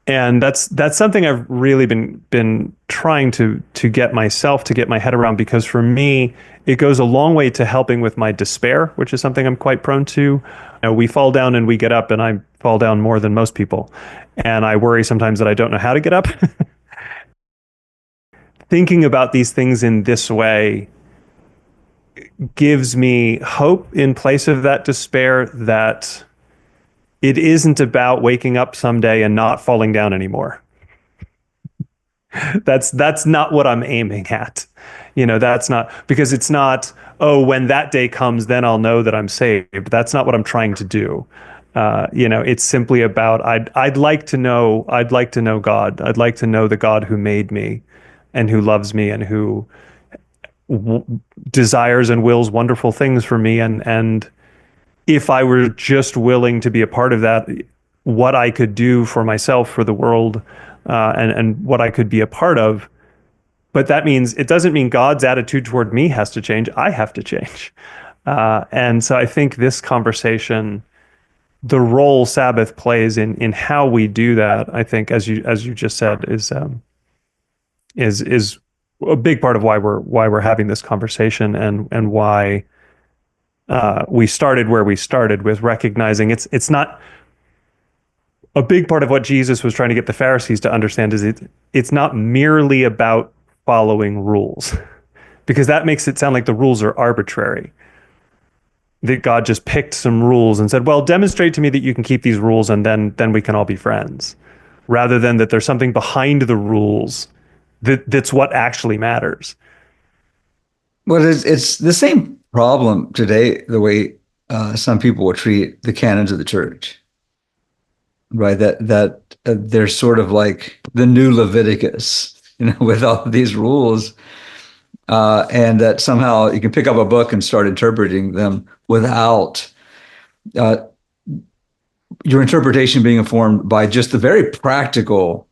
And that's something I've really been trying to get myself to get my head around, because for me it goes a long way to helping with my despair, which is something I'm quite prone to. You know, we fall down and we get up, and I fall down more than most people, and I worry sometimes that I don't know how to get up. Thinking about these things in this way gives me hope in place of that despair, that it isn't about waking up someday and not falling down anymore. That's not what I'm aiming at. You know, that's not, because it's not, oh, when that day comes, then I'll know that I'm saved. That's not what I'm trying to do. You know, it's simply about, I'd like to know, God. I'd like to know the God who made me and who loves me and who desires and wills wonderful things for me. And if I were just willing to be a part of that, what I could do for myself, for the world, and what I could be a part of. But that means, it doesn't mean God's attitude toward me has to change. I have to change. And so I think this conversation, the role Sabbath plays in how we do that, I think, as you just said, is a big part of why we're having this conversation, and why we started where we started, with recognizing it's not a big part of what Jesus was trying to get the Pharisees to understand, is it's not merely about following rules, because that makes it sound like the rules are arbitrary, that God just picked some rules and said, well, demonstrate to me that you can keep these rules, and then we can all be friends, rather than that there's something behind the rules that's what actually matters. Well, it's the same problem today, the way some people will treat the canons of the church, right? That they're sort of like the new Leviticus, you know, with all of these rules, and that somehow you can pick up a book and start interpreting them without uh, your interpretation being informed by just the very practical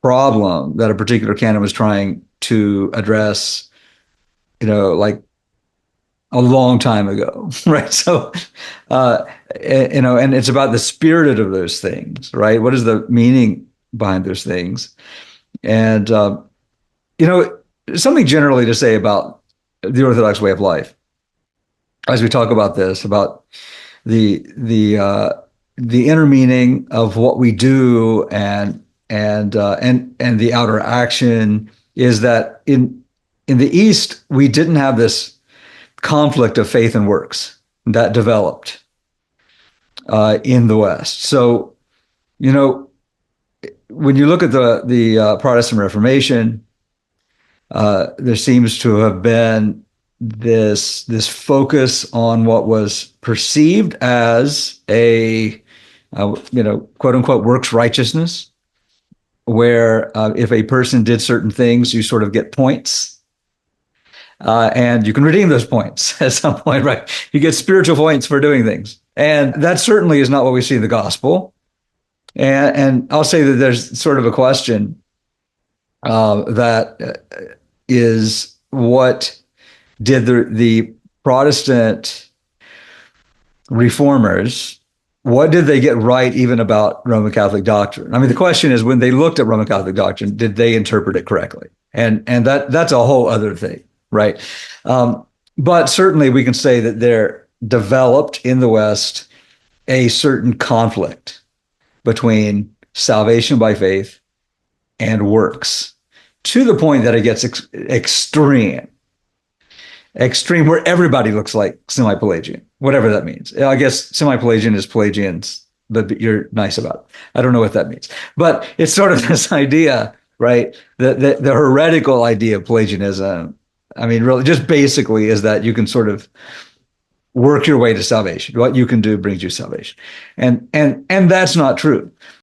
problem that a particular canon was trying to address, you know, like a long time ago, right? So, uh, you know, and it's about the spirit of those things, right? What is the meaning behind those things? And, you know, something generally to say about the Orthodox way of life, as we talk about this, about the inner meaning of what we do, and the outer action, is that in the East we didn't have this conflict of faith and works that developed in the West. So, you know, when you look at the Protestant Reformation, there seems to have been this focus on what was perceived as a you know, quote unquote works righteousness, where if a person did certain things, you sort of get points. And you can redeem those points at some point, right? You get spiritual points for doing things. And that certainly is not what we see in the gospel. And I'll say that there's sort of a question that is, what did the Protestant reformers, what did they get right even about Roman Catholic doctrine? I mean, the question is, when they looked at Roman Catholic doctrine, did they interpret it correctly? And that's a whole other thing, right? But certainly we can say that there developed in the West a certain conflict between salvation by faith and works, to the point that it gets extreme, where everybody looks like semi-Pelagian, whatever that means. I guess semi-Pelagian is Pelagians, but you're nice about it. I don't know what that means, but it's sort of this idea, right? The heretical idea of Pelagianism, I mean, really, just basically is that you can sort of work your way to salvation. What you can do brings you salvation, and that's not true.